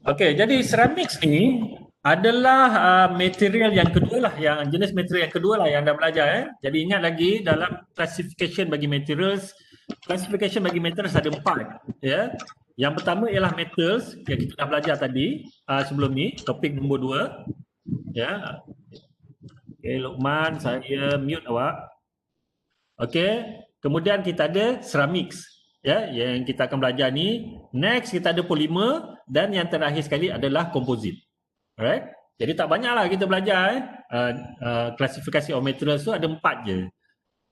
Okey, jadi ceramics ni adalah material yang kedua lah, yang jenis material yang kedua lah yang anda belajar. Jadi ingat lagi dalam classification bagi materials, classification bagi materials ada 4. Ya. Yang pertama ialah metals yang kita dah belajar tadi sebelum ni, topik nombor 2. Ya. Okey, Luqman, saya mute awak. Okey, kemudian kita ada ceramics. Ya, yang kita akan belajar ni. Next kita ada polymer dan yang terakhir sekali adalah composite. Alright? Jadi tak banyaklah kita belajar klasifikasi of materials tu ada 4 je.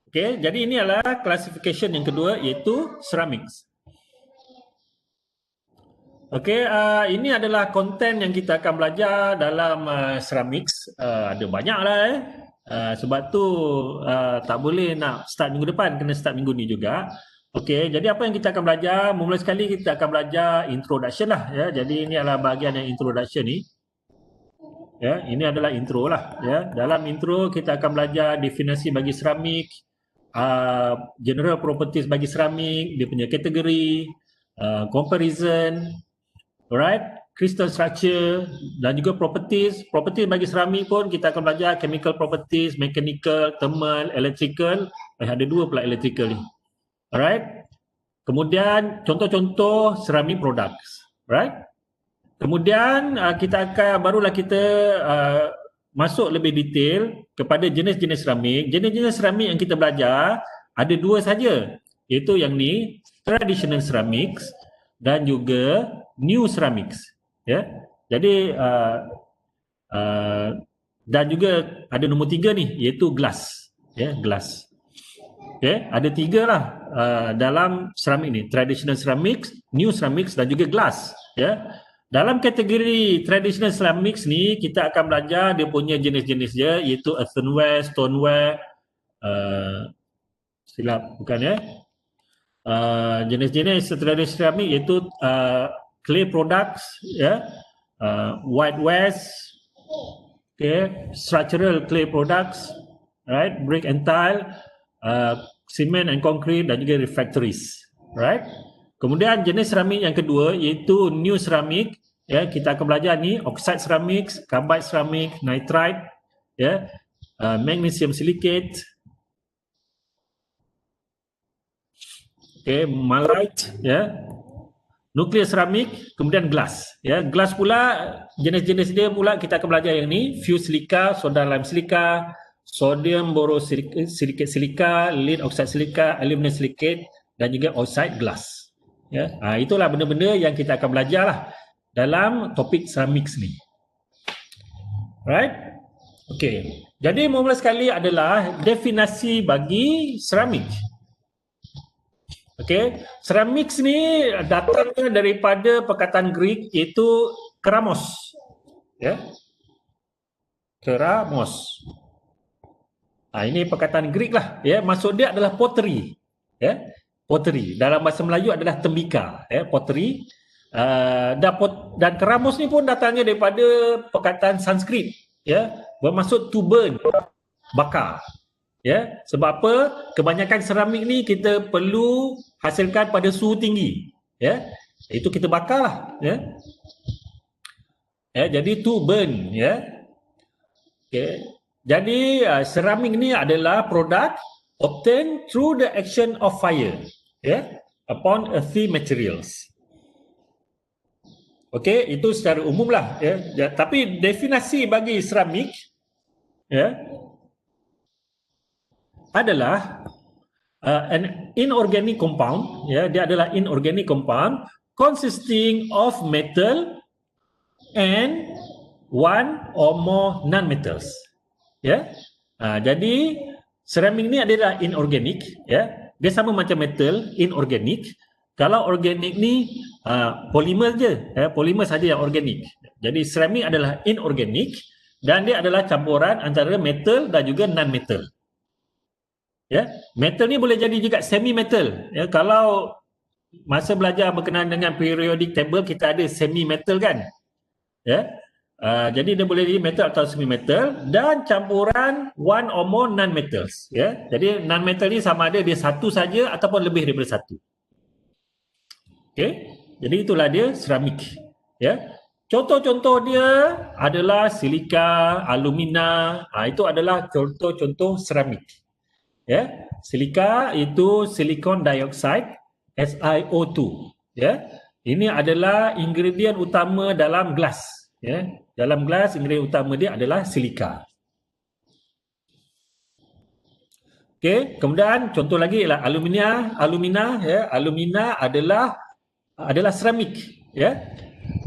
Okey, jadi ini adalah classification yang kedua iaitu ceramics. Okey, ini adalah konten yang kita akan belajar dalam ceramics. Ada banyaklah sebab tu tak boleh nak start minggu depan, kena start minggu ni juga. Okey, jadi apa yang kita akan belajar? Mula sekali kita akan belajar introduction lah ya. Jadi ini adalah bahagian yang introduction ni. Ya, ini adalah intro lah ya. Dalam intro kita akan belajar definisi bagi ceramik, general properties bagi ceramik, dia punya kategori, comparison, alright, crystal structure dan juga properties. Properties bagi ceramik pun kita akan belajar chemical properties, mechanical, thermal, electrical. Ada 2 pula electrical ni. Alright. Kemudian contoh-contoh ceramic products. Right? Kemudian barulah kita masuk lebih detail kepada jenis-jenis ceramik. Jenis-jenis ceramik yang kita belajar ada 2 saja, iaitu yang ni traditional ceramics dan juga new ceramics. Ya. Jadi dan juga ada nombor 3 ni iaitu glass. Ya, glass. Okay, ada 3 lah dalam ceramik ni, traditional ceramics, new ceramics dan juga glass. Ya. Dalam kategori traditional ceramics ni kita akan belajar dia punya jenis-jenis dia iaitu earthenware, stoneware, silap bukan ya. Jenis-jenis traditional ceramic iaitu clay products ya, whitewares, okay, structural clay products, right, brick and tile, cement and concrete dan juga refractories, right. Kemudian jenis ceramik yang kedua iaitu new ceramic, ya, kita akan belajar ni oxide ceramics, carbide ceramic, nitride, ya, magnesium silicate, okay, malite, ya, nuclear ceramic, kemudian glass, ya. Glass pula jenis-jenis dia pula kita akan belajar yang ni, fused silica, soda lime silica, sodium borosilicate silica, lead oxide silica, aluminum silicate dan juga oxide glass. Ya, itulah benda-benda yang kita akan belajar lah dalam topik ceramics ni. Right? Okey. Jadi mula sekali adalah definisi bagi ceramik. Okey, ceramics ni datangnya daripada perkataan Greek iaitu keramos. Ya. Keramos. Ini perkataan Greek lah, ya. Maksud dia adalah pottery. Ya. Pottery. Dalam bahasa Melayu adalah tembika, ya, pottery. Dan keramos ni pun datangnya daripada perkataan Sanskrit, ya, bermaksud to burn, bakar. Ya, sebab apa? Kebanyakan ceramik ni kita perlu hasilkan pada suhu tinggi, ya. Itu kita bakarlah, ya. Ya, jadi to burn, ya. Okay. Jadi ceramik ni adalah produk obtained through the action of fire, ya, upon earthy materials. Okey, itu secara umum lah, ya. Tapi definisi bagi ceramik, ya, adalah an inorganic compound, ya, dia adalah inorganic compound consisting of metal and one or more non-metals. Ya. Jadi ceramik ni adalah inorganic, ya. Dia sama macam metal, inorganic. Kalau organik ni polimer je, ya, polimer saja yang organik. Jadi ceramik adalah inorganic dan dia adalah campuran antara metal dan juga non-metal. Ya, metal ni boleh jadi juga semi metal. Ya, kalau masa belajar berkenaan dengan periodic table kita ada semi metal kan. Ya. Jadi dia boleh jadi metal atau semi metal dan campuran one or more non metals, ya. Jadi non metal ni sama ada dia satu saja ataupun lebih daripada satu. Okey. Jadi itulah dia seramik. Ya. Contoh-contoh dia adalah silika, alumina. Itu adalah contoh-contoh seramik. Ya. Silika itu silicon dioxide, SiO2. Ya. Ini adalah ingredient utama dalam gelas. Ya. Dalam gelas ingredient utama dia adalah silika. Okey, kemudian contoh lagi ialah alumina ya. Alumina adalah seramik ya.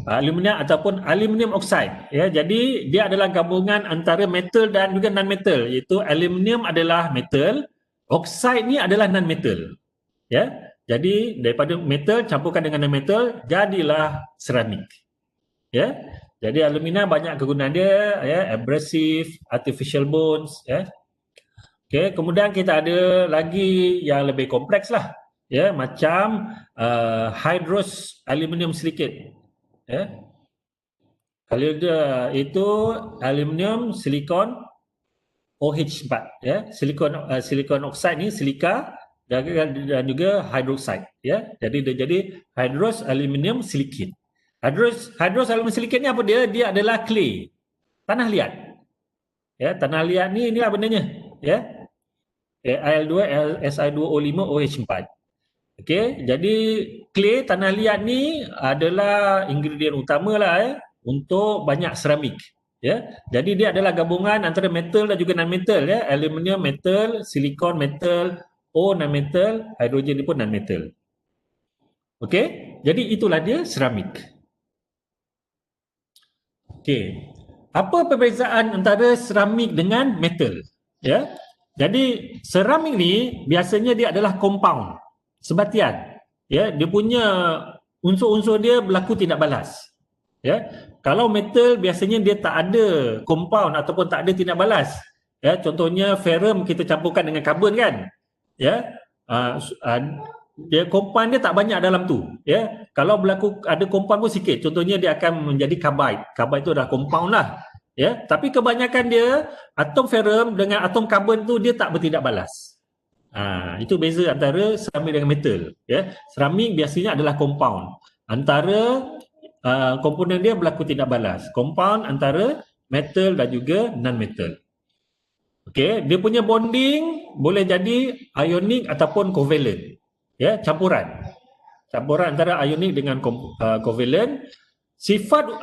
Alumina ataupun aluminium oxide ya. Jadi dia adalah gabungan antara metal dan juga non metal, iaitu aluminium adalah metal, oxide ni adalah non metal ya. Jadi daripada metal campurkan dengan non metal jadilah seramik ya. Jadi alumina banyak kegunaan dia ya, abrasive, artificial bonds ya. Okey, kemudian kita ada lagi yang lebih kompleks lah ya, macam hydrous aluminium silicate ya. Kalau dia itu aluminium silikon OH4 ya, silikon oxide ni silika dan juga hydroxide ya. Jadi dia jadi hydrous aluminium silicate. Hydrous aluminium silicate ni apa dia? Dia adalah clay, tanah liat. Ya, tanah liat ni inilah bendanya ya. Al2, Si2O5, OH4. Okey, jadi clay tanah liat ni adalah ingredient utama lah untuk banyak seramik. Ya, jadi dia adalah gabungan antara metal dan juga non metal ya. Aluminium metal, silikon metal, O non metal, hidrogen ni pun non metal. Okey, jadi itulah dia seramik. Okey, apa perbezaan antara seramik dengan metal? Ya. Jadi seramik ni biasanya dia adalah compound, sebatian. Ya, dia punya unsur-unsur dia berlaku tidak balas. Ya. Kalau metal biasanya dia tak ada compound ataupun tak ada tindak balas. Ya, contohnya ferrum kita campurkan dengan karbon kan. Ya. Dia compound dia tak banyak dalam tu. Ya. Kalau berlaku ada compound pun sikit. Contohnya dia akan menjadi carbide. Carbide tu dah compound lah. Ya, tapi kebanyakan dia atom ferrum dengan atom karbon tu dia tak bertindak balas. Itu beza antara seramik dengan metal. Ya, seramik biasanya adalah compound. Antara komponen dia berlaku tindak balas. Compound antara metal dan juga non metal. Okey, dia punya bonding boleh jadi ionic ataupun covalent. Ya, campuran. Campuran antara ionic dengan covalent. Sifat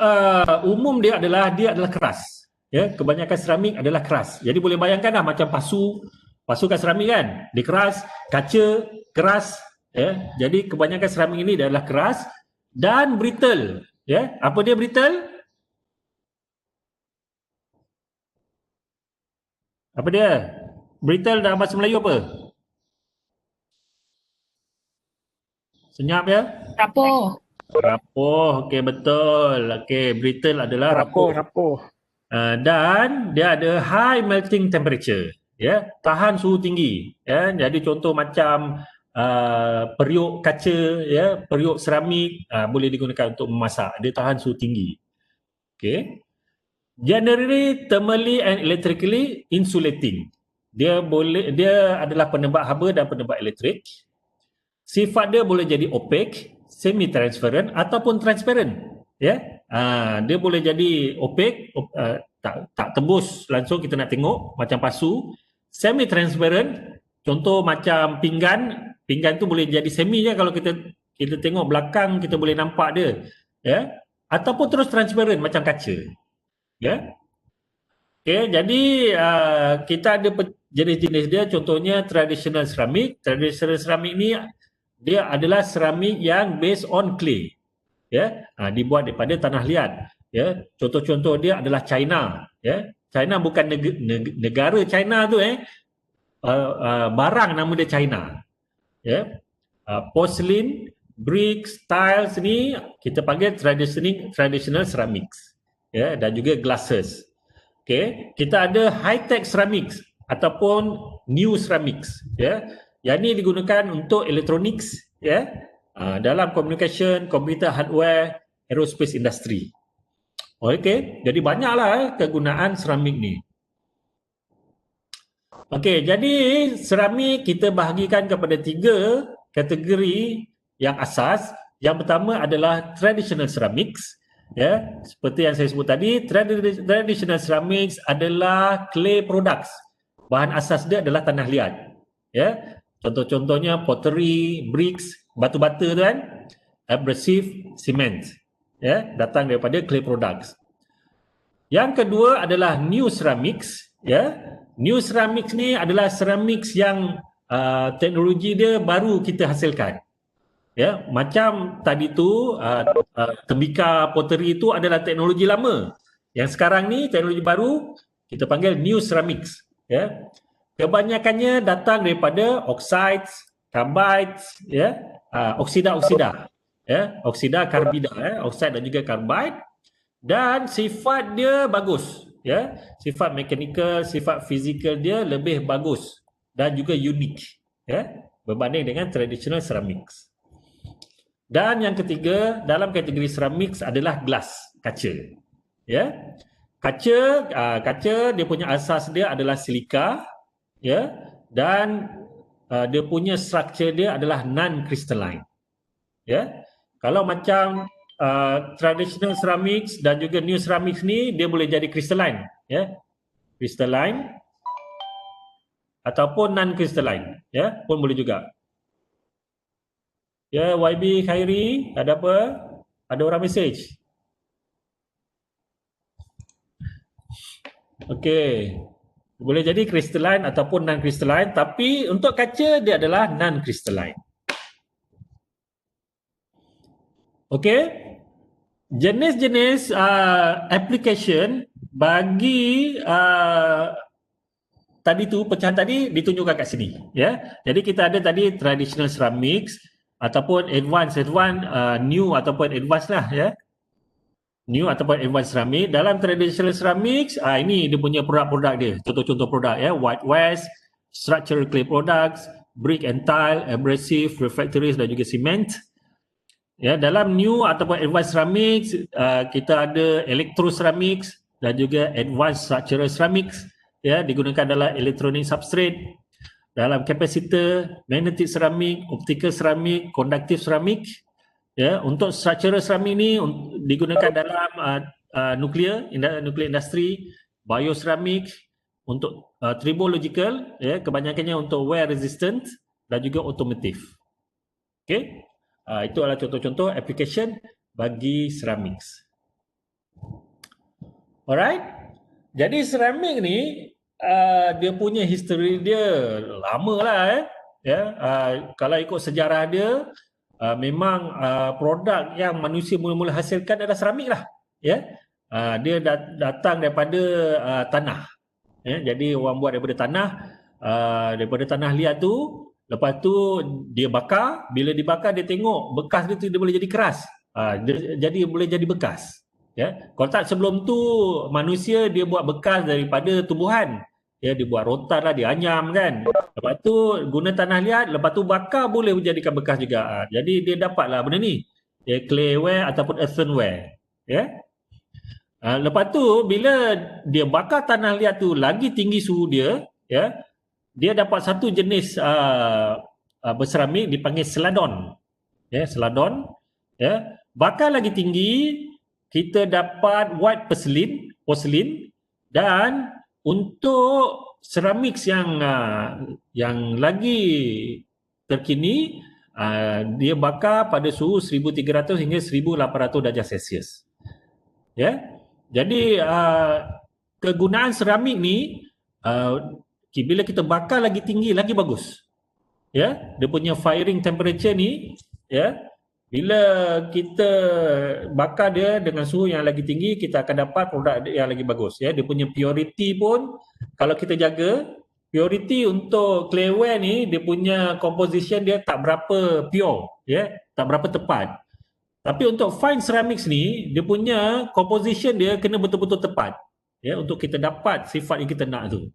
umum dia adalah keras. Ya, kebanyakan seramik adalah keras. Jadi boleh bayangkanlah macam pasu kan seramik kan? Dia keras, kaca keras, ya. Jadi kebanyakan seramik ini adalah keras dan brittle, ya. Apa dia brittle? Apa dia? Brittle dalam bahasa Melayu apa? Senyap ya? Rapuh. Rapuh, okey betul. Okey, brittle adalah rapuh. Dan dia ada high melting temperature, ya, tahan suhu tinggi, ya. Jadi contoh macam periuk kaca, ya, periuk seramik boleh digunakan untuk memasak. Dia tahan suhu tinggi. Okey. Generally thermally and electrically insulating. Dia adalah penebak haba dan penebak elektrik. Sifat dia boleh jadi opaque, semi transparent ataupun transparent, ya. Dia boleh jadi opaque, tak tembus langsung kita nak tengok macam pasu. Semi transparent, contoh macam pinggan tu boleh jadi semi je, kalau kita tengok belakang kita boleh nampak dia, ya. Ataupun terus transparent macam kaca, ya. Okey, jadi kita ada jenis-jenis dia, contohnya traditional ceramic. Traditional ceramic ni dia adalah seramik yang based on clay, ya. Dibuat daripada tanah liat, ya. Contoh-contoh dia adalah China, ya. China bukan negara China tu, barang nama dia China, ya. Porcelain, bricks, tiles ni kita panggil traditional ceramics, ya, dan juga glasses. Okey, kita ada high tech ceramics ataupun new ceramics, ya. Yang ini digunakan untuk electronics, ya, dalam communication, computer hardware, aerospace industry. Okey, jadi banyaklah kegunaan seramik ni. Okey, jadi seramik kita bahagikan kepada 3 kategori yang asas. Yang pertama adalah traditional ceramics. Ya, seperti yang saya sebut tadi, traditional ceramics adalah clay products. Bahan asas dia adalah tanah liat. Ya, contoh-contohnya pottery, bricks, batu bata tu kan, abrasive, cement. Ya, datang daripada clay products. Yang kedua adalah new ceramics. Ya, new ceramics ni adalah ceramics yang teknologi dia baru kita hasilkan. Ya, macam tadi tu tembikar pottery itu adalah teknologi lama. Yang sekarang ni teknologi baru kita panggil new ceramics. Ya, kebanyakannya datang daripada oxides, carbides, ya, oksida-oksida, ya, oksida karbida, oxide dan juga carbide, dan sifat dia bagus, ya, sifat mechanical, sifat fizikal dia lebih bagus dan juga unik, ya, berbanding dengan traditional ceramics. Dan yang ketiga dalam kategori ceramics adalah glass, kaca. Ya. Kaca dia punya asas dia adalah silika, ya, dan dia punya structure dia adalah non crystalline. Ya. Kalau macam traditional ceramics dan juga new ceramics ni dia boleh jadi crystalline, ya. Crystalline ataupun non crystalline, ya, pun boleh juga. Ya, YB Khairi, ada apa? Ada orang message. Okey. Boleh jadi crystalline ataupun non-crystalline, tapi untuk kaca dia adalah non-crystalline. Okey. Jenis-jenis application bagi tadi tu pecahan tadi ditunjukkan kat sini, ya. Jadi kita ada tadi traditional ceramics ataupun advanced new ataupun advanced lah, ya. New ataupun advanced ceramic. Dalam traditional ceramics, ini dia punya produk-produk dia, contoh-contoh produk, ya. White wash, structural clay products, brick and tile, abrasive, refractories dan juga cement. Ya, dalam new ataupun advanced ceramics, kita ada electro ceramics dan juga advanced structural ceramics, ya, digunakan dalam electronic substrate, dalam capacitor, magnetic ceramic, optical ceramic, conductive ceramic. Ya, untuk structural ceramic ni digunakan dalam nuclear industry, bioceramic, untuk tribological, ya, kebanyakannya untuk wear resistant dan juga automotive. Okey. Itu adalah contoh-contoh application bagi ceramics. Alright. Jadi ceramic ni dia punya history dia lama lah, ya. Kalau ikut sejarah dia, memang produk yang manusia mula-mula hasilkan adalah seramik lah, ya. Dia datang daripada tanah, ya. Jadi orang buat daripada tanah liat tu, lepas tu dia bakar. Bila dibakar dia tengok bekas dia tu dia boleh jadi keras, jadi boleh jadi bekas, ya. Kalau tak sebelum tu manusia dia buat bekas daripada tumbuhan, ya, dia buat rotan lah, dia anyam kan. Lepas tu guna tanah liat, lepas tu bakar boleh menjadikan bekas juga. Jadi dia dapatlah benda ni, ya, clayware ataupun earthenware, ya. Lepas tu bila dia bakar tanah liat tu lagi tinggi suhu dia, ya, dia dapat satu jenis berseramik dipanggil celadon, ya, celadon, ya. Bakar lagi tinggi kita dapat white porcelain, dan untuk ceramics yang lagi terkini, dia bakar pada suhu 1300 hingga 1800 darjah Celsius. Ya. Jadi kegunaan ceramik ni bila kita bakar lagi tinggi lagi bagus. Ya, dia punya firing temperature ni, ya, bila kita bakar dia dengan suhu yang lagi tinggi, kita akan dapat produk yang lagi bagus, ya. Dia punya purity pun kalau kita jaga, purity untuk clayware ni dia punya composition dia tak berapa pure, ya, tak berapa tepat. Tapi untuk fine ceramics ni dia punya composition dia kena betul-betul tepat, ya, untuk kita dapat sifat yang kita nak tu.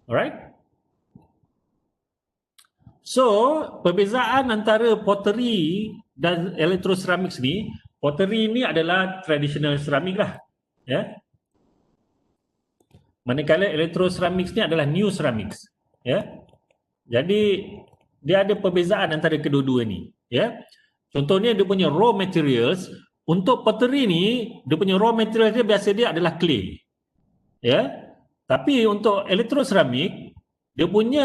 Alright? So, perbezaan antara pottery dan electroceramics ni, pottery ni adalah traditional ceramic lah, ya. Manakala electroceramics ni adalah new ceramics, ya. Jadi dia ada perbezaan antara kedua-dua ni, ya. Contohnya dia punya raw materials. Untuk pottery ni, dia punya raw materials dia biasa dia adalah clay. Ya. Tapi untuk elektroseramik, dia punya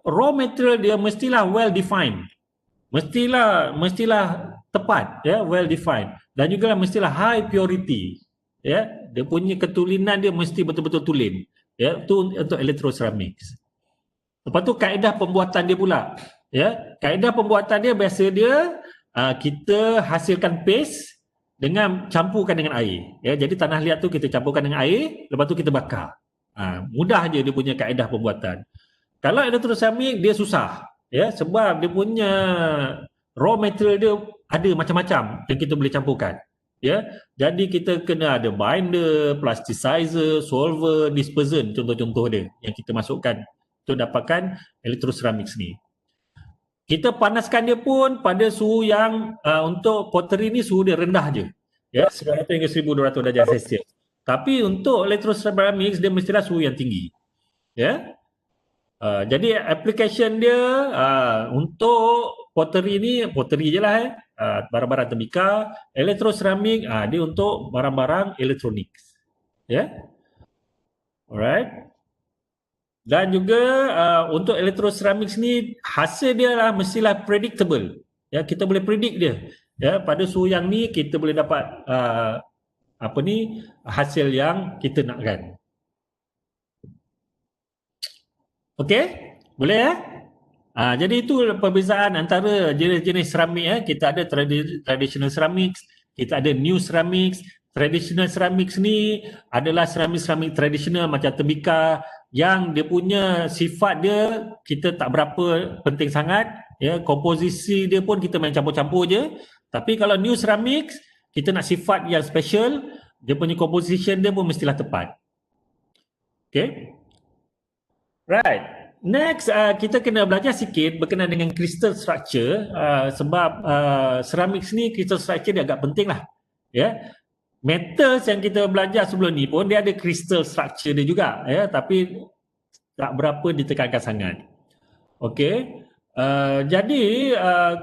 raw material dia mestilah well defined. Mestilah tepat, ya, well defined, dan juga mestilah high purity, ya. Dia punya ketulinan dia mesti betul-betul tulen, ya. Itu untuk elektroceramics. Lepas tu kaedah pembuatan dia pula, ya. Kaedah pembuatan dia biasa dia kita hasilkan paste dengan campurkan dengan air, ya. Jadi tanah liat tu kita campurkan dengan air, lepas tu kita bakar. Mudah je dia punya kaedah pembuatan. Kalau elektroseramik dia susah, ya, sebab dia punya raw material dia ada macam-macam yang kita boleh campurkan, ya. Jadi kita kena ada binder, plasticizer, solver, dispersion, contoh-contoh dia yang kita masukkan untuk dapatkan elektroseramik ni. Kita panaskan dia pun pada suhu yang untuk pottery ni suhu dia rendah je, ya, 900 hingga 1200 darjah Celsius. Tapi untuk elektroseramik dia mestilah suhu yang tinggi, ya. Jadi application dia untuk pottery ni, pottery je lah, barang-barang tembikar. Elektroseramik dia untuk barang-barang elektronik, ya. Alright. Dan juga untuk elektroseramik ni hasil dia lah mestilah predictable, ya. Kita boleh predict dia, ya, pada suhu yang ni kita boleh dapat hasil yang kita nakkan. Okey, boleh ya? Jadi itu perbezaan antara jenis-jenis seramik, ya. Kita ada traditional ceramics, kita ada new ceramics. Traditional ceramics ni adalah seramik-seramik tradisional macam tembikar yang dia punya sifat dia kita tak berapa penting sangat, ya. Komposisi dia pun kita main campur-campur je. Tapi kalau new ceramics, kita nak sifat yang special, dia punya composition dia pun mestilah tepat. Okay. Right. Next, kita kena belajar sikit berkenaan dengan crystal structure, sebab ceramics ni crystal structure dia agak penting lah, ya. Metals yang kita belajar sebelum ni pun dia ada crystal structure dia juga, ya, tapi tak berapa ditekankan sangat. Okey. Jadi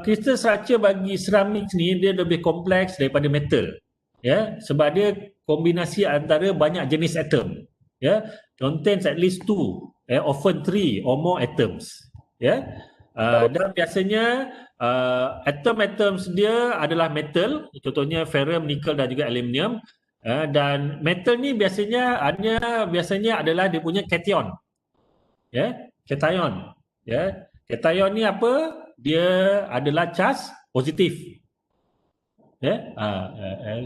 crystal structure bagi ceramics ni dia lebih kompleks daripada metal, ya, sebab dia kombinasi antara banyak jenis atom, ya. Contains at least two, often three or more atoms, ya. Dan biasanya atom-atom dia adalah metal, contohnya ferrum, nikel dan juga aluminium. Dan metal ni biasanya adalah dia punya cation, ya, cation, ya. Cation ni apa? Dia adalah charge positif, ya.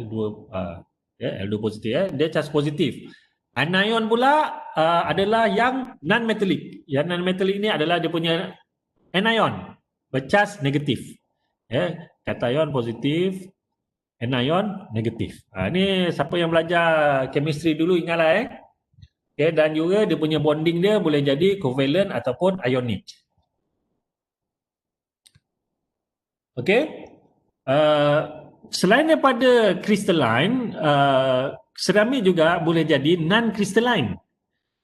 L2 L2 positif, ya. Dia charge positif. Anion pula adalah yang non-metallic. Yang non-metallic ni adalah dia punya anion bercharge negatif, ya. Cation positif, anion negatif. Ni siapa yang belajar chemistry dulu ingatlah, okay. Dan juga dia punya bonding dia boleh jadi covalent ataupun ionic. Okey. Selain daripada crystalline, seramik juga boleh jadi non-crystalline,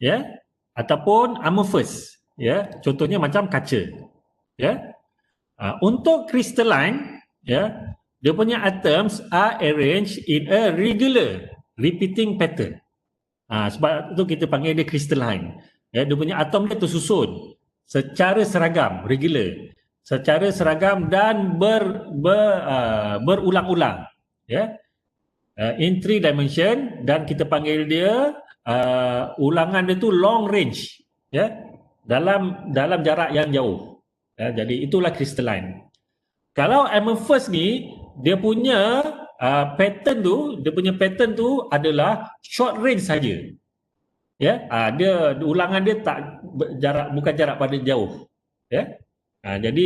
ya, ataupun amorphous, ya. Contohnya macam kaca, ya. Untuk crystalline, ya, dia punya atoms are arranged in a regular repeating pattern. Sebab tu kita panggil dia crystalline, ya. Dia punya atom dia tersusun secara seragam, regular, secara seragam dan berulang-ulang, ya. In three dimension, dan kita panggil dia ulangan dia tu long range, ya, dalam jarak yang jauh, ya. Jadi itulah crystalline. Kalau amorphous ni dia punya pattern tu adalah short range saja, ya. Dia ulangan dia tak bukan jarak pada jauh, ya. Jadi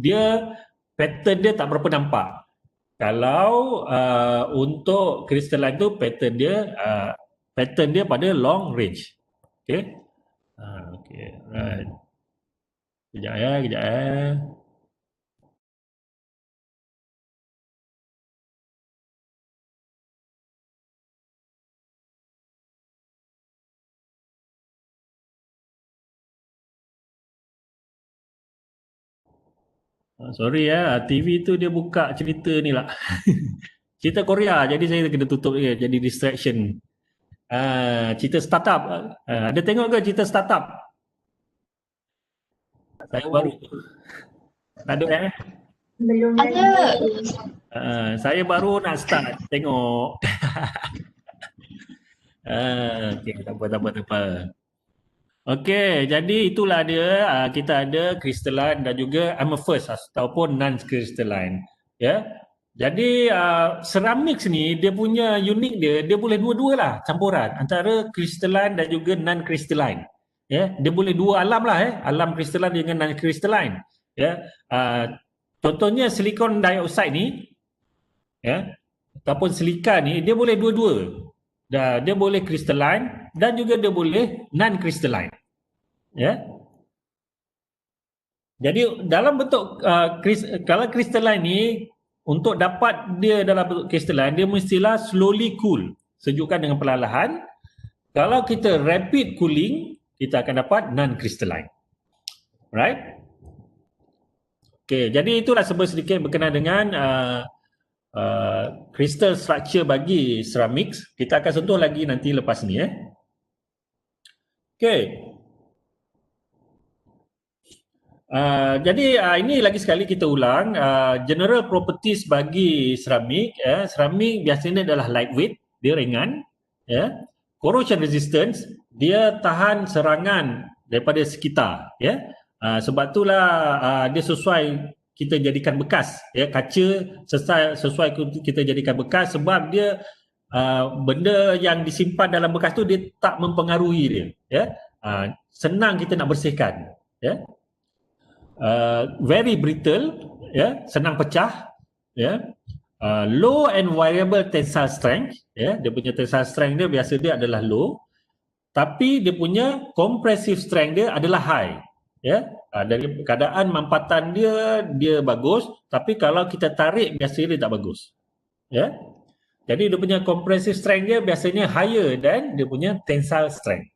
dia pattern dia tak berapa nampak. Kalau untuk crystalline tu pattern dia pada long range. Okey. Okey, right. Kejap ya. Sorry ya, TV tu dia buka cerita ni lah. Cerita Korea, jadi saya kena tutup dia, jadi distraction. Cerita startup. Ada tengok ke cerita startup? Saya baru ada Belum ada. saya baru nak start tengok. Okey, tak apa, tak apa, tak apa. Okey, jadi itulah dia. Kita ada crystalline dan juga amorphous ataupun non-crystalline. Ya. Jadi ceramics ni dia punya unik dia boleh dua-dua lah campuran antara crystalline dan juga non-crystalline. Ya, dia boleh dua alam lah alam crystalline dengan non-crystalline. Ya. Contohnya silicon dioxide ni ya ataupun silika ni dia boleh dua-dua. Dia boleh crystalline dan juga dia boleh non-crystalline. Ya. Jadi dalam bentuk kalau crystalline ni untuk dapat dia dalam bentuk crystalline dia mestilah slowly cool, sejukkan dengan perlahan. Kalau kita rapid cooling kita akan dapat non-crystalline. Right? Okey, jadi itulah sedikit berkenaan dengan crystal structure bagi ceramics. Kita akan sentuh lagi nanti lepas ni Okey. Jadi ini lagi sekali kita ulang general properties bagi ceramik. Ceramik biasanya adalah lightweight, dia ringan. Corrosion resistance, dia tahan serangan daripada sekitar. Sebab itulah dia sesuai kita jadikan bekas. Kaca sesuai kita jadikan bekas sebab dia benda yang disimpan dalam bekas tu dia tak mempengaruhi dia. Senang kita nak bersihkan. Very brittle, senang pecah, low and variable tensile strength, dia punya tensile strength dia biasa dia adalah low, tapi dia punya compressive strength dia adalah high, dari keadaan mampatan dia bagus, tapi kalau kita tarik biasanya dia tak bagus, jadi dia punya compressive strength dia biasanya higher than dia punya tensile strength.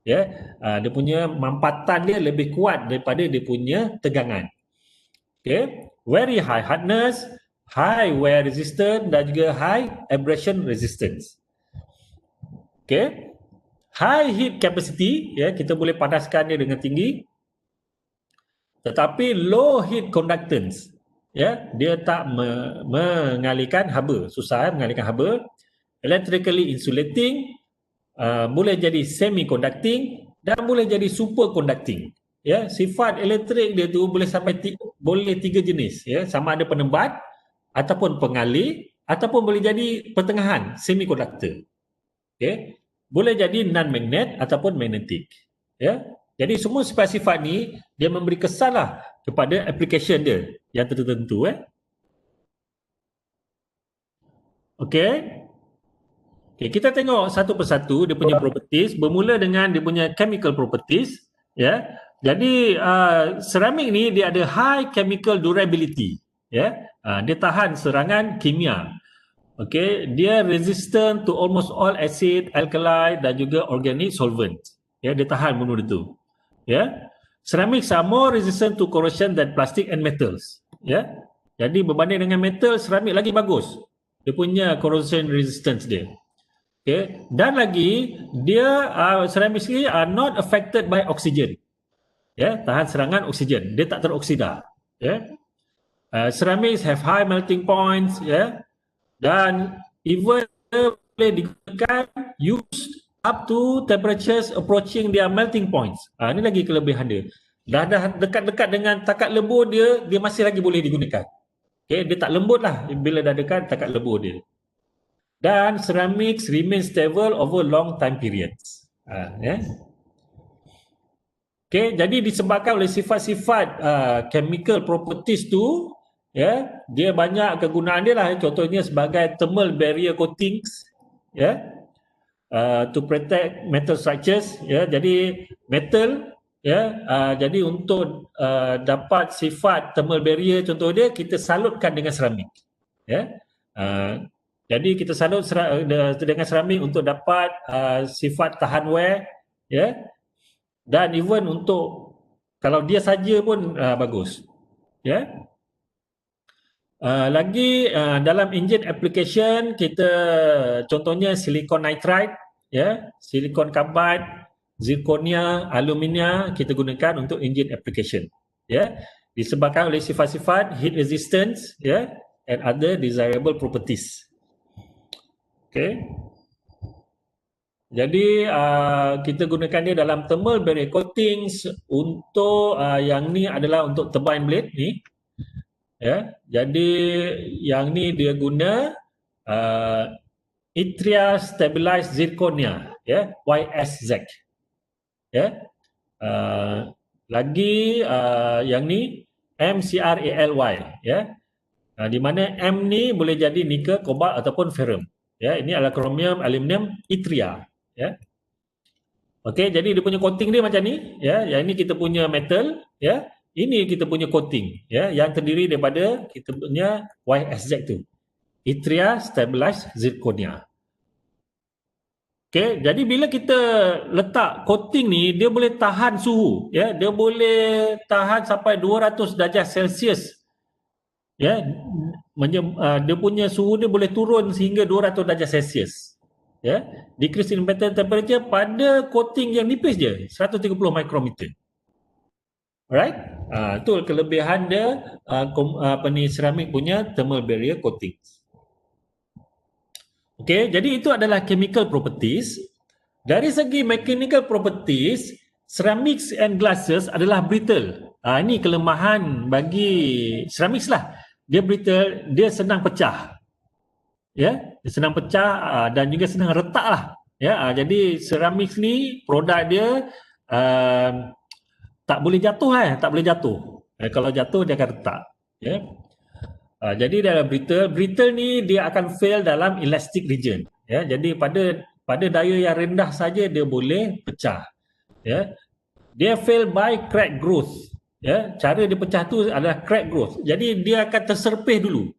Dia punya mampatan dia lebih kuat daripada dia punya tegangan. Very high hardness, high wear resistance dan juga high abrasion resistance. High heat capacity, kita boleh panaskan dia dengan tinggi. Tetapi low heat conductance, dia tak mengalirkan haba, susah mengalirkan haba. Electrically insulating, boleh jadi semi-conducting dan boleh jadi super-conducting. Sifat elektrik dia tu boleh sampai boleh 3 jenis. Sama ada penebat ataupun pengalir ataupun boleh jadi pertengahan, semi-conductor. Boleh jadi non-magnet ataupun magnetic. Jadi semua sifat-sifat ni dia memberi kesan lah kepada application dia yang tertentu. Okey. Kita tengok satu persatu dia punya properties, bermula dengan dia punya chemical properties. Jadi ceramic ni dia ada high chemical durability. Dia tahan serangan kimia. Dia resistant to almost all acid, alkali dan juga organic solvent. Dia tahan benda tu. Ceramics are more resistant to corrosion than plastic and metals. Jadi berbanding dengan metal, ceramic lagi bagus. Dia punya corrosion resistance dia. Dan lagi dia ceramics ni are not affected by oxygen. Tahan serangan oksigen, dia tak teroksida. Ceramics have high melting points, dan even boleh digunakan used up to temperatures approaching their melting points. Ini lagi kelebihan dia. Dah dekat-dekat dengan takat lebur dia masih lagi boleh digunakan. Dia tak lembut lah bila dah dekat takat lebur dia. Dan ceramics remain stable over long time periods. Jadi disebabkan oleh sifat-sifat chemical properties tu, dia banyak kegunaan dia lah. Contohnya sebagai thermal barrier coatings, to protect metal structures. Jadi metal, jadi untuk dapat sifat thermal barrier contoh dia, kita salutkan dengan ceramik. Jadi kita salut dengan ceramik untuk dapat sifat tahan wear, dan even untuk kalau dia saja pun bagus. Lagi dalam engine application kita contohnya silicon nitride, ya, silicon carbide, zirconia, alumina kita gunakan untuk engine application, ya, disebabkan oleh sifat-sifat heat resistance, ya, and other desirable properties. Okay. Jadi kita gunakan dia dalam thermal barrier coatings untuk yang ni adalah untuk turbine blade ni. Ya, jadi yang ni dia guna Yttria Stabilized Zirconia, ya, YSZ. Ya. Lagi yang ni MCRALY, ya. Di mana M ni boleh jadi nikel, kobalt ataupun ferrum. Ya, ini adalah kromium, aluminium, Yttria, ya. Okey, jadi dia punya coating dia macam ni, ya. Yang ini kita punya metal, ya. Ini kita punya coating, ya, yang terdiri daripada kita punya YSZ tu, Yttria Stabilized Zirconia. Okey, jadi bila kita letak coating ni, dia boleh tahan suhu, ya, dia boleh tahan sampai 200 darjah Celsius, ya. Dia punya suhu dia boleh turun sehingga 200 darjah Celsius, ya. Decrease in metal temperature pada coating yang nipis je 130 mikrometer. Alright, itu kelebihan dia ceramik punya thermal barrier coating. Okey, jadi itu adalah chemical properties. Dari segi mechanical properties, ceramics and glasses adalah brittle. Ini kelemahan bagi ceramics lah. Dia brittle, dia senang pecah. Ya, dia senang pecah dan juga senang retak lah. Ya, jadi ceramics ni produk dia tak boleh jatuh, tak boleh jatuh. Kalau jatuh dia akan retak. Ya. Jadi dalam brittle ni dia akan fail dalam elastic region. Ya, jadi pada daya yang rendah saja dia boleh pecah. Ya, dia fail by crack growth. Ya, cara dia pecah tu adalah crack growth. Jadi dia akan terserpih dulu.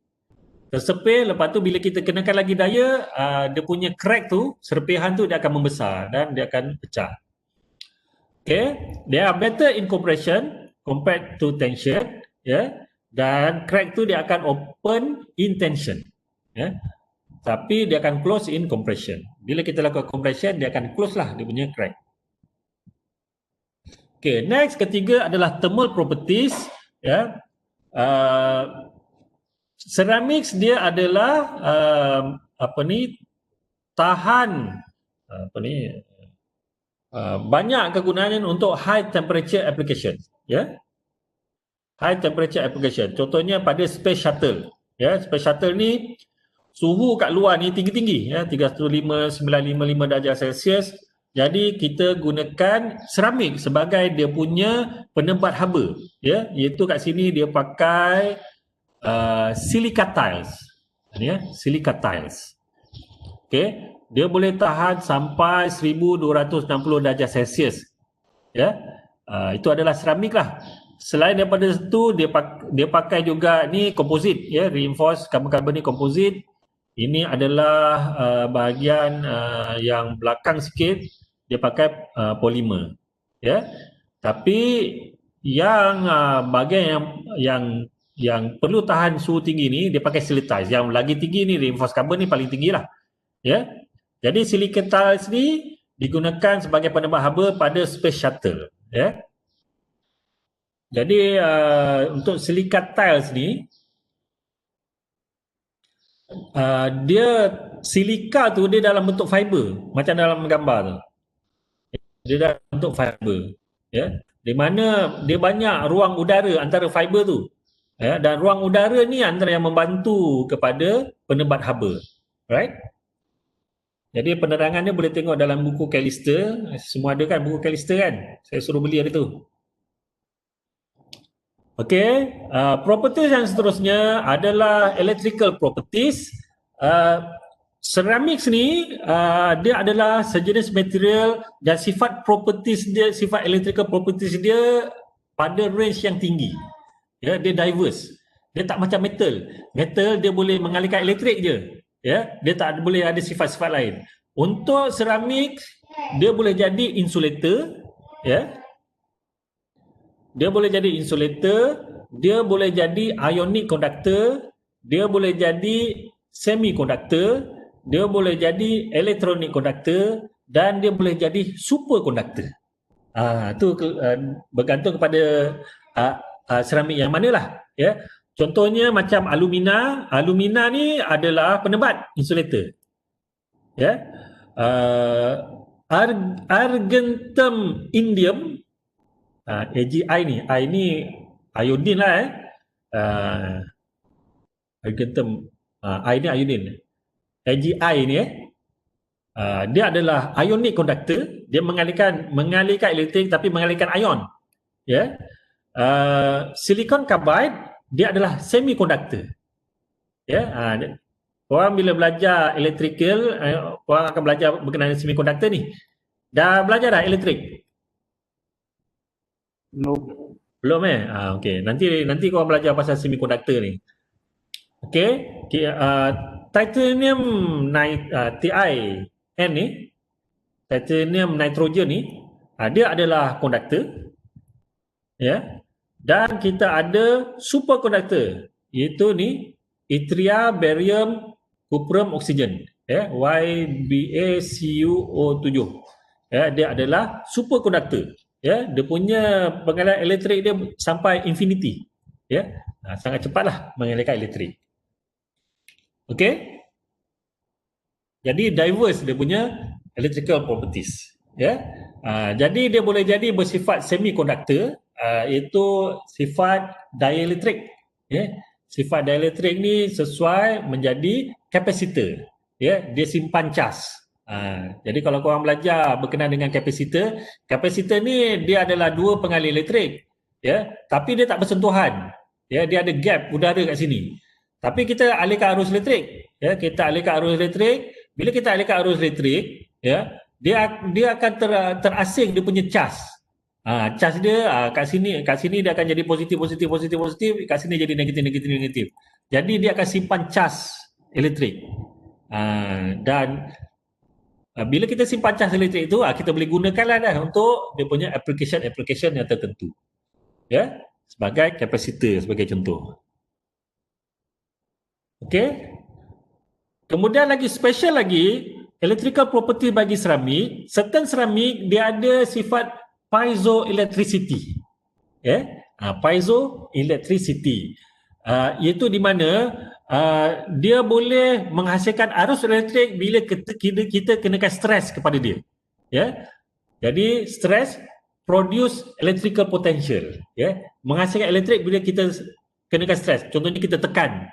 Terserpih, lepas tu bila kita kenakan lagi daya, dia punya crack tu, serpihan tu dia akan membesar dan dia akan pecah. Okay, they are better in compression compared to tension, ya. Dan crack tu dia akan open in tension, ya. Tapi dia akan close in compression. Bila kita lakukan compression, dia akan close lah dia punya crack. Okay, next ketiga adalah thermal properties, ya. Ceramics dia adalah tahan banyak kegunaan untuk high temperature application, ya. High temperature application. Contohnya pada space shuttle, ya. Space shuttle ni suhu kat luar ni tinggi-tinggi, ya, 315-955 darjah Celsius. Jadi kita gunakan ceramik sebagai dia punya penebat haba, ya. Iaitu kat sini dia pakai silica tiles, ya, silica tiles. Okey. Dia boleh tahan sampai 1260 darjah Celsius. Ya. Itu adalah ceramik lah. Selain daripada itu dia pakai juga ni komposit, ya, reinforced carbon composite. Ini adalah bahagian yang belakang sikit dia pakai polimer, ya. Tapi yang bahagian yang perlu tahan suhu tinggi ni dia pakai silica. Yang lagi tinggi ni reinforced carbon ni paling tinggi lah, ya. Jadi silica tiles ni digunakan sebagai penebat haba pada space shuttle, ya. Jadi untuk silica tiles ni dia silika tu dia dalam bentuk fiber macam dalam gambar tu. Dia dalam bentuk fiber, ya. Di mana dia banyak ruang udara antara fiber tu. Ya, dan ruang udara ni antara yang membantu kepada penebat haba. Right? Jadi penerangan ni boleh tengok dalam buku Callister. Semua ada kan buku Callister kan? Saya suruh beli hari tu. Okey, properties yang seterusnya adalah electrical properties. Ceramics ni dia adalah sejenis material dan sifat properties dia, sifat electrical properties dia pada range yang tinggi. Ya, dia diverse. Dia tak macam metal. Metal dia boleh mengalirkan elektrik je. Ya, dia tak boleh ada sifat-sifat lain. Untuk ceramik dia boleh jadi insulator, ya. Dia boleh jadi insulator, dia boleh jadi ionic conductor, dia boleh jadi semiconductor, dia boleh jadi electronic conductor, dan dia boleh jadi superconductor. Itu bergantung kepada seramik yang manalah, ya. Contohnya macam alumina. Alumina ni adalah penebat insulator, ya. Argentum indium, AgI ni, I ni iodine lah, argentum, I ni iodine. AgI ni dia adalah ionic conductor, dia mengalirkan elektrik tapi mengalirkan ion, ya. Silicon carbide dia adalah semiconductor, ya. Orang bila belajar electrical, orang akan belajar berkenaan dengan semiconductor ni. Dah belajar dah elektrik? Belum okey. Nanti korang belajar pasal semiconductor ni. Okey. Titanium TiN ni, titanium nitrogen ni, dia adalah konduktor, ya. Dan kita ada superkonduktor, iaitu ni yttrium, barium, cuprum, oksigen, ya, YbACuO7. Ya, dia adalah superkonduktor, ya. Dia punya pengaliran elektrik dia sampai infinity, ya. Sangat cepatlah mengalirkan elektrik. Okey. Jadi diverse dia punya electrical properties, ya. Jadi dia boleh jadi bersifat semiconductor, iaitu sifat dielectric, ya. Sifat dielectric ni sesuai menjadi kapasitor, ya. Dia simpan cas. Jadi kalau korang belajar berkenaan dengan kapasitor ni dia adalah dua pengalir elektrik, ya, tapi dia tak bersentuhan, ya. Dia ada gap udara kat sini. Tapi kita alihkan arus elektrik, ya. Kita alihkan arus elektrik. Bila kita alihkan arus elektrik, ya, dia akan terasing dia punya cas. Cas dia kat sini dia akan jadi positif, kat sini jadi negatif. Jadi dia akan simpan cas elektrik. Dan bila kita simpan cas elektrik itu, kita boleh gunakanlah dah untuk dia punya application yang tertentu, ya, sebagai kapasitor, sebagai contoh. Okey. Kemudian lagi special lagi electrical property bagi seramik. Certain seramik dia ada sifat piezoelectricity, ya. Piezoelectricity, iaitu di mana dia boleh menghasilkan arus elektrik bila kita kenakan stres kepada dia, ya. Jadi stres produce electrical potential, ya. Menghasilkan elektrik bila kita kenakan stres. Contohnya kita tekan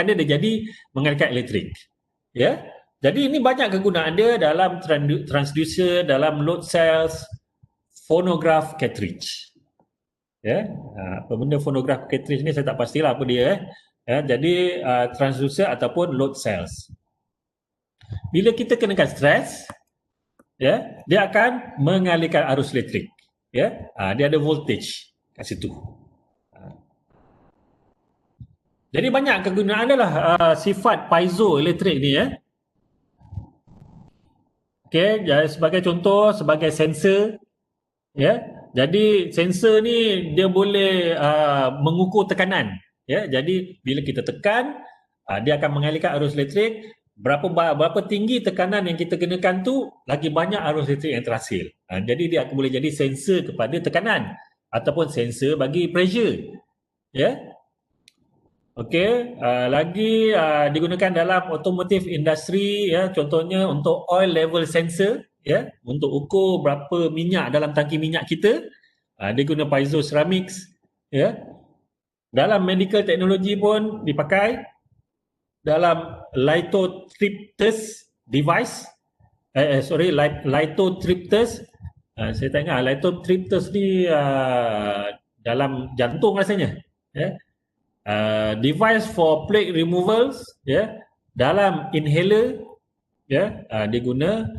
dia jadi mengalirkan elektrik, ya. Jadi ini banyak kegunaan dia dalam transducer, dalam load cells, phonograph cartridge, ya. Apa benda phonograph cartridge ni saya tak pastilah apa dia, ya. Jadi transducer ataupun load cells, bila kita kenakan stres, ya, dia akan mengalirkan arus elektrik, ya. Dia ada voltage kat situ. Jadi banyak kegunaan dia lah sifat piezoelektrik ni, ya. Okey, sebagai contoh, sebagai sensor, ya. Jadi sensor ni dia boleh mengukur tekanan, ya. Jadi bila kita tekan, dia akan mengalirkan arus elektrik. Berapa tinggi tekanan yang kita kenakan tu, lagi banyak arus elektrik yang terhasil. Jadi dia akan boleh jadi sensor kepada tekanan ataupun sensor bagi pressure, ya. Okey, lagi digunakan dalam automotive industry, ya. Contohnya untuk oil level sensor, ya, untuk ukur berapa minyak dalam tangki minyak kita, dia guna piezo ceramics, ya. Dalam medical technology pun dipakai dalam lithotriptych device, lithotriptych, saya tak ingat lithotriptych ni dalam jantung rasanya, ya. Device for plaque removals, ya. Dalam inhaler, ya, dia guna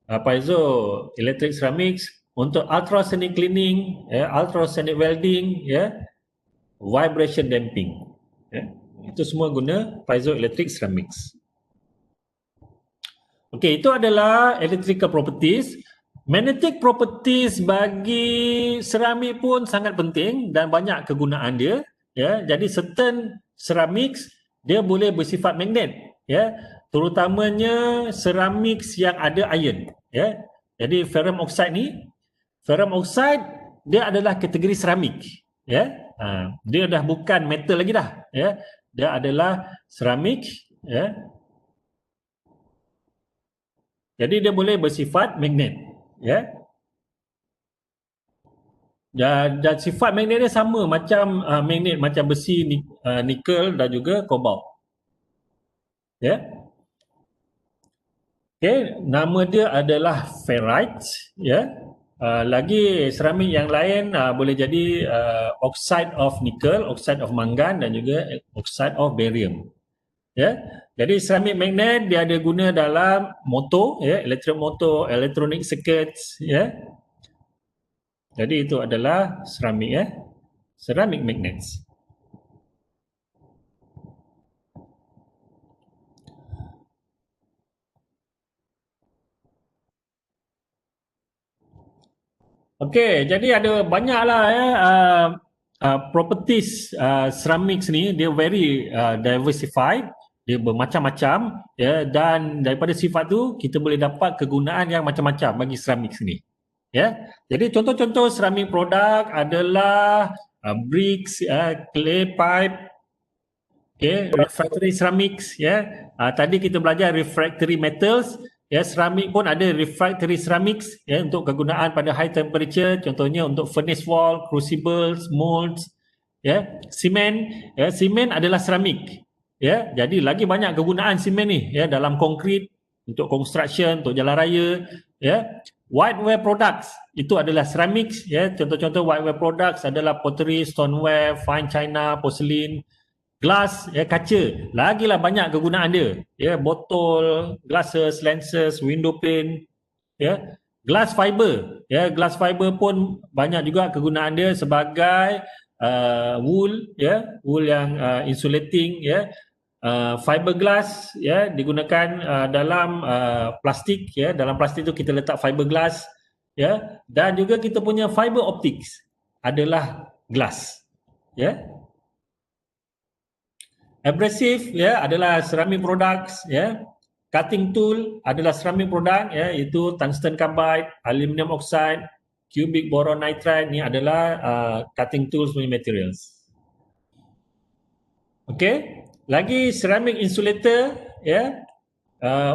piezoelectric ceramics untuk ultrasonic cleaning, ya, ultrasonic welding, ya, vibration damping, ya. Itu semua guna piezoelectric ceramics. Okey, itu adalah electrical properties. Magnetic properties bagi seramik pun sangat penting dan banyak kegunaan dia, ya. Jadi certain ceramics dia boleh bersifat magnet, ya, terutamanya ceramik yang ada iron, ya. Jadi ferrum oxide ni, ferrum oxide dia adalah kategori ceramik, ya. Dia dah bukan metal lagi dah, ya. Dia adalah ceramik, ya. Jadi dia boleh bersifat magnet, ya. Dan sifat magnet dia sama macam magnet macam besi, nikel dan juga kobalt. Ya. Okey, nama dia adalah ferrite, ya. Lagi ceramik yang lain boleh jadi oxide of nickel, oxide of mangan dan juga oxide of barium. Ya. Jadi ceramik magnet dia ada guna dalam motor, ya, electric motor, electronic circuits, ya. Jadi itu adalah ceramik, ya. Ceramic magnets. Okey, jadi ada banyaklah, ya, properties ceramics ni. Dia very diversified, dia bermacam-macam, ya, dan daripada sifat tu kita boleh dapat kegunaan yang macam-macam bagi ceramics ni, ya. Jadi contoh-contoh ceramic produk adalah bricks, clay pipe, refractory ceramics, ya. Tadi kita belajar refractory metals, ya. Ceramik pun ada refractory ceramics, ya, untuk kegunaan pada high temperature, contohnya untuk furnace wall, crucibles, molds, ya. Simen, ya, simen adalah ceramik, ya. Jadi lagi banyak kegunaan simen ni, ya, dalam konkrit, untuk construction, untuk jalan raya, ya. Whiteware products itu adalah ceramics, ya. Contoh-contoh whiteware products adalah pottery, stoneware, fine china, porcelain, glass, ya, kaca, lagilah banyak kegunaan dia, ya. Botol, glasses, lenses, window pane, ya. Glass fiber, ya, glass fiber pun banyak juga kegunaan dia sebagai wool, ya, wool yang insulating, ya. Fiberglass, ya, digunakan dalam plastik, ya. Dalam plastik tu kita letak fiberglass, ya. Dan juga kita punya fiber optics adalah glass, ya. Abrasive, ya, adalah ceramic products, ya. Cutting tool adalah ceramic product, ya, iaitu tungsten carbide, aluminium oxide, cubic boron nitride. Ni adalah cutting tools punya materials. Okey, lagi ceramic insulator, ya,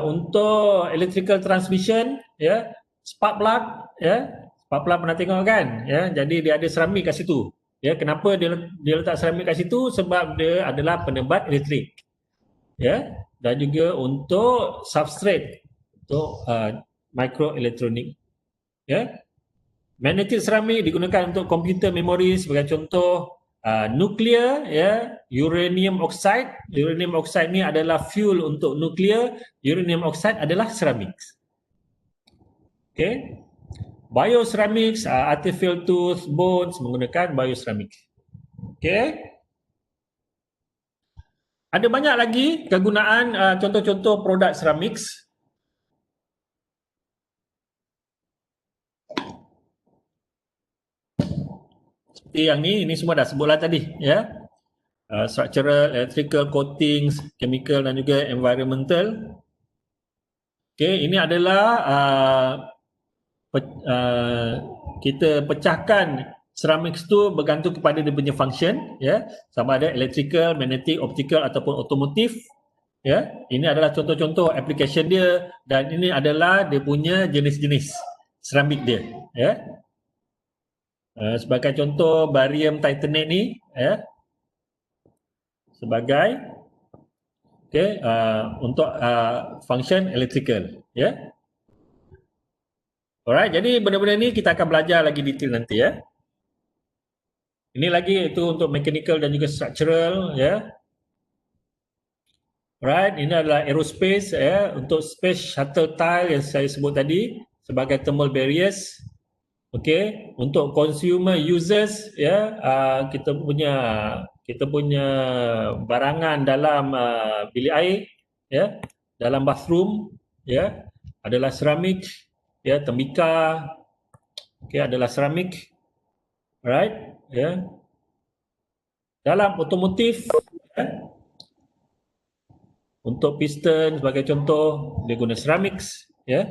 untuk electrical transmission, ya, spark plug, ya. Spark plug pernah tengok kan, ya. Jadi dia ada ceramic kat situ. Ya, kenapa dia letak ceramik kat situ? Sebab dia adalah penebat elektrik, ya, dan juga untuk substrate untuk microelektronik, ya. Magnetic ceramic digunakan untuk komputer memori, sebagai contoh nuklear, ya, uranium oxide. Uranium oxide ni adalah fuel untuk nuklear. Uranium oxide adalah ceramik. Okey. Bioceramics, artificial tooth, bones menggunakan bioceramic. Okey. Ada banyak lagi kegunaan contoh-contoh produk ceramics. Seperti yang ni semua dah sebutlah tadi, ya. Structural, electrical, coatings, chemical dan juga environmental. Okey, ini adalah kita pecahkan ceramics tu bergantung kepada dia punya function, ya. Sama ada electrical, magnetic, optical ataupun automotive, ya. Ini adalah contoh-contoh application dia dan ini adalah dia punya jenis-jenis ceramic dia, ya. Sebagai contoh barium titanate ni, ya. Sebagai untuk function electrical, ya. Alright, jadi benda-benda ni kita akan belajar lagi detail nanti, ya. Ini lagi itu untuk mechanical dan juga structural, ya. Alright, ini adalah aerospace, ya, untuk space shuttle tile yang saya sebut tadi sebagai thermal barriers. Okey, untuk consumer users, ya, kita punya barangan dalam bilik air, ya, dalam bathroom, ya, adalah ceramik, ya, tembikar, okey, adalah ceramik. Alright, ya. Dalam otomotif, ya, Untuk piston sebagai contoh, dia guna ceramics, ya.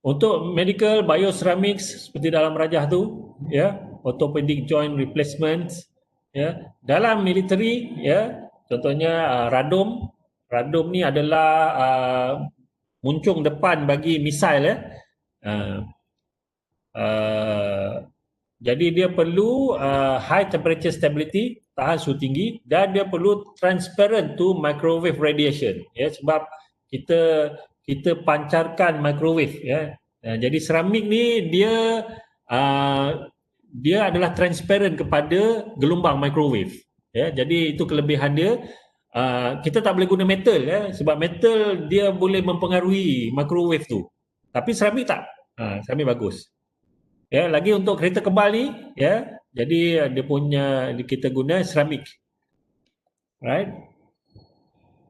Untuk medical bioceramics seperti dalam rajah tu, ya, orthopedic joint replacements, ya. Dalam military, ya, contohnya radom. Radom ni adalah muncung depan bagi misil, ya. Jadi dia perlu high temperature stability, tahan suhu tinggi, dan dia perlu transparent to microwave radiation, ya, sebab kita pancarkan microwave, ya. Jadi seramik ni dia adalah transparent kepada gelombang microwave, ya. Jadi itu kelebihan dia. Kita tak boleh guna metal, ya, sebab metal dia boleh mempengaruhi microwave tu. Tapi seramik tak. Seramik bagus. Ya, lagi untuk kereta kebal ni, ya. Jadi kita guna seramik. Right?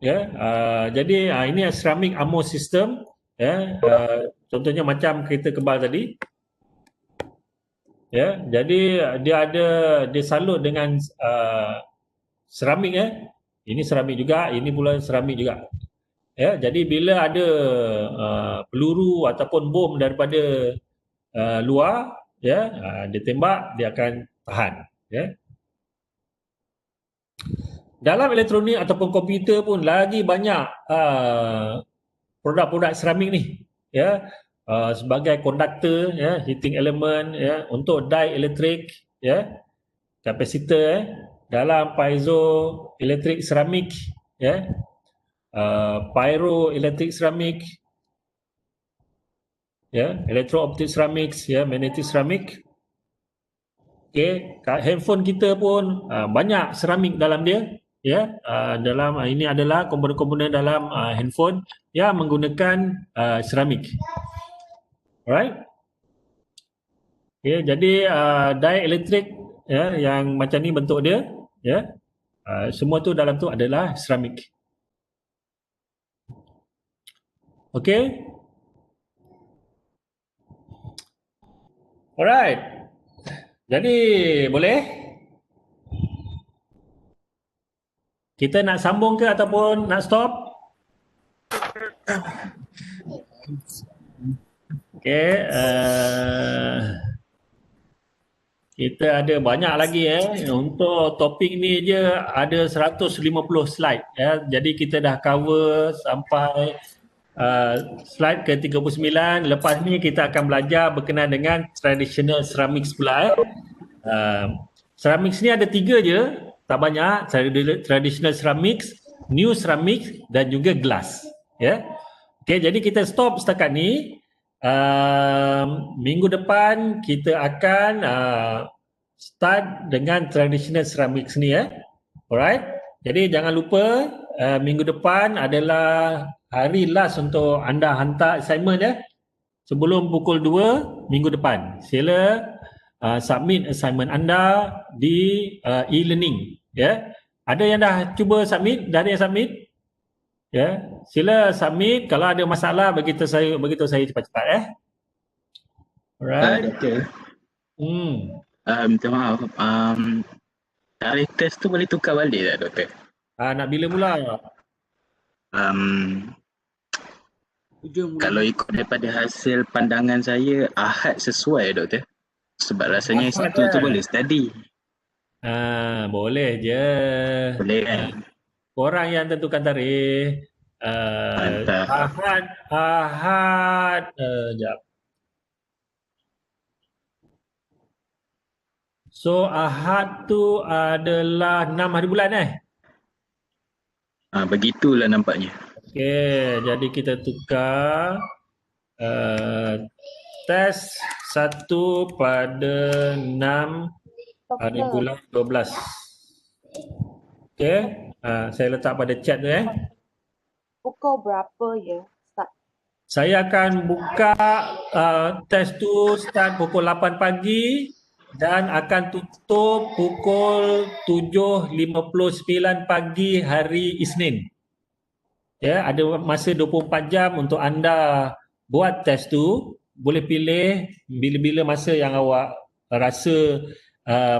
Ya, jadi ini ceramic armor system, ya. Contohnya macam kereta kebal tadi. Ya, jadi dia salut dengan seramik, ya. Ini seramik juga, ini pula seramik juga. Ya, jadi bila ada peluru ataupun bom daripada luar, ya, dia tembak, dia akan tahan, ya. Dalam elektronik ataupun komputer pun lagi banyak produk-produk seramik ni, ya, sebagai konduktor, ya, heating element, ya, untuk dielectric, ya, kapasitor, dalam piezoelectric seramik, ya, pyroelectric seramik, ya, electro-optic ceramics, ya, magnetic ceramic. Okey, handphone kita pun banyak seramik dalam dia, ya. Dalam ini adalah komponen-komponen dalam handphone yang menggunakan seramik. Alright. Okay, jadi dielectric, ya, yang macam ni bentuk dia, ya. Semua tu dalam tu adalah seramik. Okey. Alright. Jadi boleh? Kita nak sambung ke ataupun nak stop? Okey, kita ada banyak lagi, untuk topik ni je ada 150 slide, ya. Jadi kita dah cover sampai slide ke-39. Lepas ni kita akan belajar berkenaan dengan traditional ceramics pula, ceramics ni ada 3 je, tak banyak. Traditional ceramics, new ceramics dan juga glass, ya. Okey, jadi kita stop setakat ni. Minggu depan kita akan start dengan traditional ceramics ni, ya. Alright. Jadi jangan lupa minggu depan adalah hari last untuk anda hantar assignment, ya. Sebelum pukul 2 minggu depan, sila submit assignment anda di e-learning, ya. Ada yang dah cuba submit? Dah ada yang submit? Ya, sila submit. Kalau ada masalah beritahu saya cepat-cepat, ya. Alright. Doktor. Minta maaf. Tarikh test tu boleh tukar balik tak, doktor? Nak bila mula? Kalau ikut daripada hasil pandangan saya, Ahad sesuai, doktor. Sebab rasanya situ tu boleh study. Boleh je. Boleh kan? Korang yang tentukan tarikh. Ahad, sekejap. So Ahad tu adalah 6 hari bulan, Begitulah nampaknya. Okey, jadi kita tukar test 1 pada 6 hari bulan 12. Okey, saya letak pada chat tu, Pukul berapa ya start? Saya akan buka test tu start pukul 8 pagi dan akan tutup pukul 7.59 pagi hari Isnin. Ya, ada masa 24 jam untuk anda buat test tu. Boleh pilih bila-bila masa yang awak rasa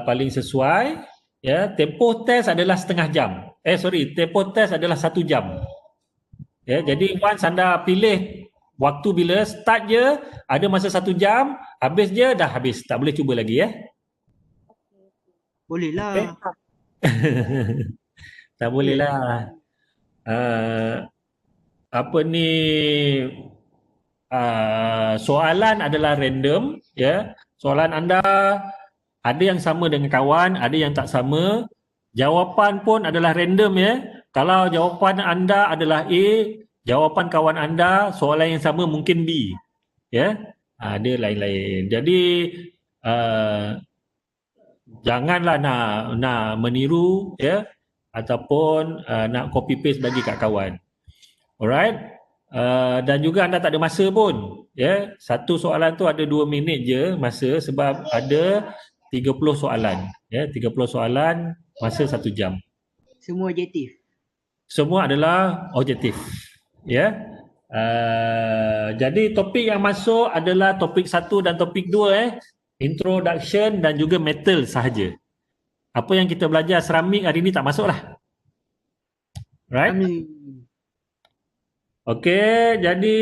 paling sesuai. Ya, tempoh test adalah setengah jam. Tempoh test adalah 1 jam. Ya, jadi once anda pilih waktu bila start je, ada masa 1 jam, habis je dah habis. Tak boleh cuba lagi ya. Boleh Okay? lah. Tak boleh lah. Apa ni, soalan adalah random ya. Soalan anda ada yang sama dengan kawan, ada yang tak sama. Jawapan pun adalah random ya. Kalau jawapan anda adalah A, jawapan kawan anda soalan yang sama mungkin B. Ya. Ada lain-lain. Jadi janganlah nak meniru ya, ataupun nak copy paste bagi kat kawan. Alright. Dan juga anda tak ada masa pun ya. Satu soalan tu ada 2 minit je masa, sebab ada 30 soalan ya. 30 soalan masa 1 jam. Semua objektif. Semua adalah objektif ya. Jadi topik yang masuk adalah topik 1 dan topik 2 introduction dan juga metal sahaja. Apa yang kita belajar seramik hari ni tak masuk lah. Right? Okey, jadi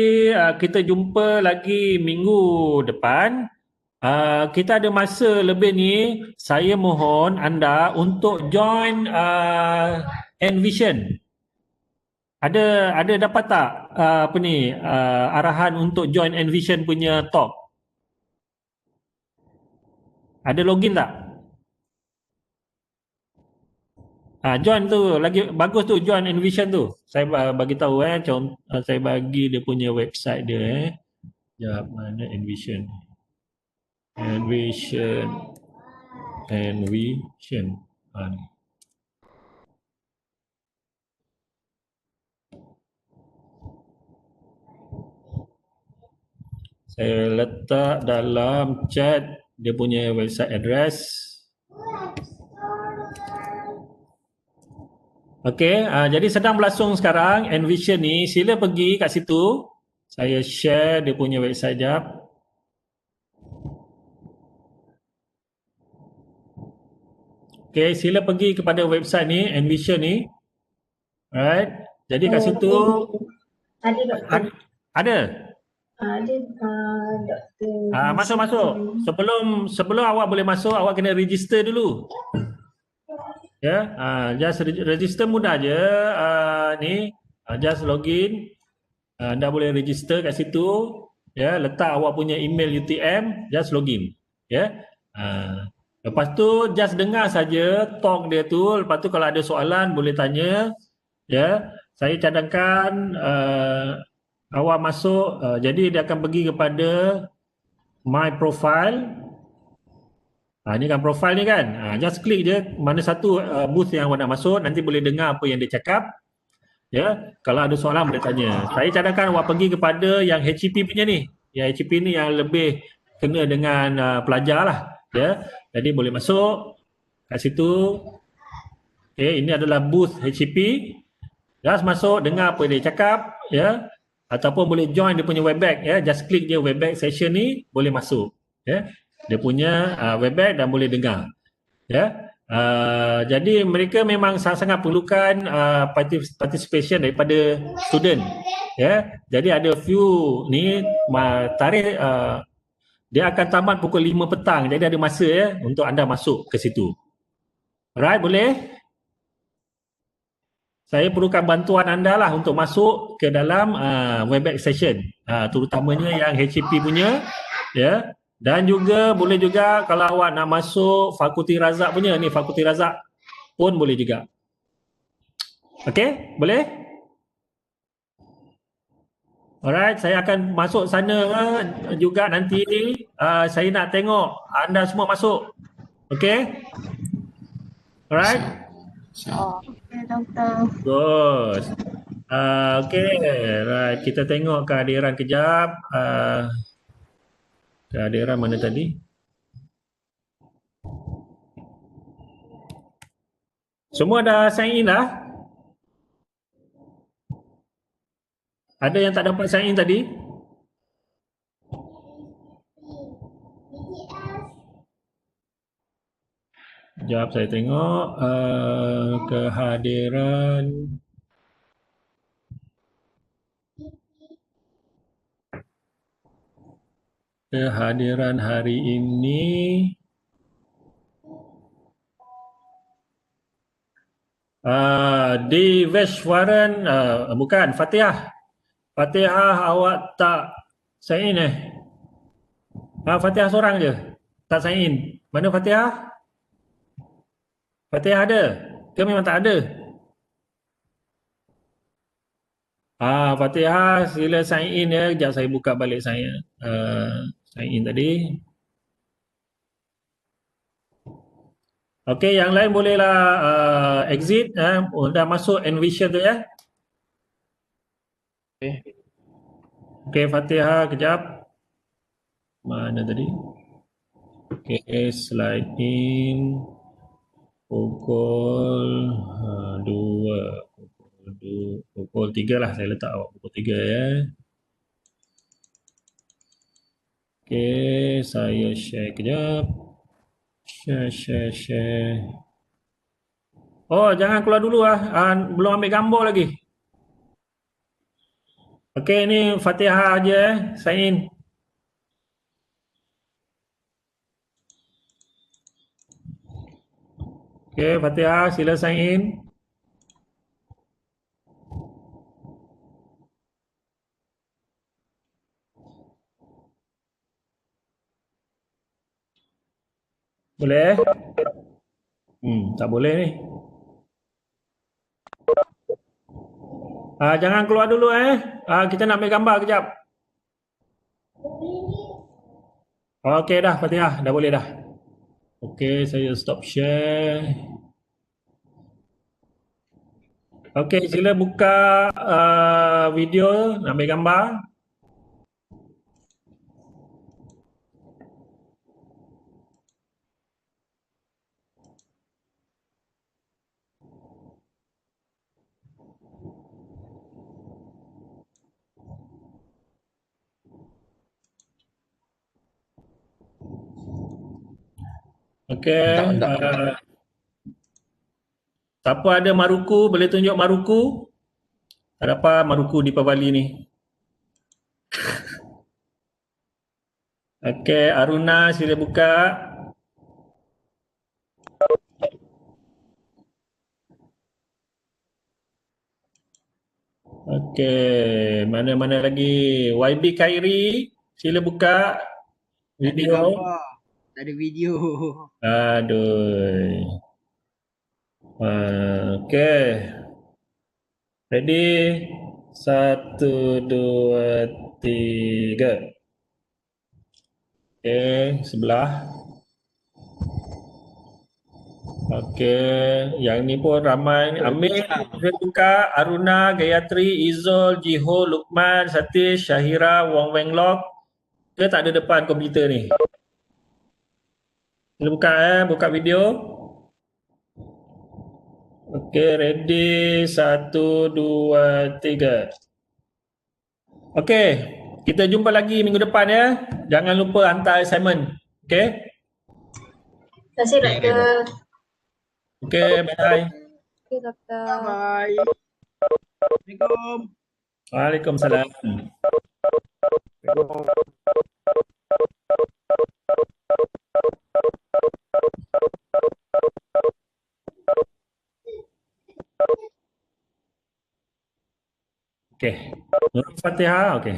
kita jumpa lagi minggu depan. Kita ada masa lebih ni. Saya mohon anda untuk join Envision. Ada dapat tak arahan untuk join Envision punya talk? Ada login tak? Join tu lagi bagus tu, join Envision tu. Saya bagi tahu saya bagi dia punya website dia Sekejap, mana Envision? Envision. Ni. Saya letak dalam chat dia punya website address. Okey, jadi sedang berlangsung sekarang Envision ni. Sila pergi kat situ. Saya share dia punya website jap. Okey, sila pergi kepada website ni, Envision ni. Alright. Jadi kat situ ada doktor. Ada. Ada doktor. Masuk. Sebelum awak boleh masuk, awak kena register dulu. Ya, just register mudah je. Just login. Anda boleh register kat situ. Ya, letak awak punya email UTM, just login. Ya. Lepas tu just dengar saja talk dia tu. Lepas tu kalau ada soalan boleh tanya. Ya, saya cadangkan awak masuk. Jadi dia akan pergi kepada my profile. Ini kan profile ni kan. Just klik je mana satu booth yang awak nak masuk, nanti boleh dengar apa yang dia cakap. Ya, kalau ada soalan boleh tanya. Saya cadangkan awak pergi kepada yang HEP punya ni. Yang HEP ni yang lebih kena dengan pelajar lah. Ya, jadi boleh masuk kat situ. Okay, ini adalah booth HEP. Just masuk, dengar apa dia cakap. Ya, ataupun boleh join dia punya Webex. Ya, just klik je Webex session ni, boleh masuk. Ya. Dia punya Webex dan boleh dengar. Ya. Jadi mereka memang sangat-sangat perlukan participation daripada student. Ya. Jadi ada few ni tarikh dia akan tamat pukul 5 petang. Jadi ada masa ya untuk anda masuk ke situ. Alright, boleh? Saya perlukan bantuan anda lah untuk masuk ke dalam Webex session. Terutamanya yang HEP punya. Ya. Dan juga boleh juga kalau awak nak masuk Fakulti Razak punya ni, Fakulti Razak pun boleh juga. Okey, boleh? Alright, saya akan masuk sana juga nanti. Saya nak tengok anda semua masuk. Okey? Alright? Okey, doktor. Good. Okey, right. Kita tengok kehadiran kejap. Kehadiran mana tadi? Semua dah sign in dah? Ada yang tak dapat sign in tadi? Sekejap saya tengok kehadiran. Kehadiran hari ini. Di Veshwaran, bukan, Fatihah. Fatihah awak tak sign in Fatihah seorang je, tak sign in. Mana Fatihah? Fatihah ada? Ke memang tak ada? Fatihah sila sign in ya. Sekejap saya buka balik saya. Sign in tadi. Okey, yang lain bolehlah exit. Dah masuk Envision tu ya. Okey, Fatihah kejap. Mana tadi? Okey, slide in. Pukul 2. Pukul 3 lah saya letak awak pukul 3 ya. Okey, saya share kejap. Share. Oh, jangan keluar dulu belum ambil gambar lagi. Okey, ni Fatihah aja sign in. Okey, Fatihah sila sign in. Boleh? Tak boleh ni. Jangan keluar dulu kita nak ambil gambar kejap. Okey dah Fatihah, dah boleh dah. Okey, saya stop share. Okey, sila buka video, nak ambil gambar. Okey. Siapa ada Maruku, boleh tunjuk Maruku? Ada apa Maruku di Pavali ni? Okey, Aruna sila buka. Okey, mana-mana lagi? YB Khairi, sila buka video. Tak ada video. Aduh. Okey. Ready? 1, 2, 3. Okey, sebelah. Okey, yang ni pun ramai. Amir, saya buka. Aruna, Gayatri, Izol, Jiho, Lukman, Satish, Syahira, Wong Wenglok. Dia tak ada depan komputer ni. Kita buka buka video. Okey, ready. 1, 2, 3. Okey, kita jumpa lagi minggu depan ya. Jangan lupa hantar assignment. Okey? Terima kasih, Doktor. Okey, bye. Okey, Doktor. Bye. Assalamualaikum. Waalaikumsalam. Okey. Nurul Fatihah, okey.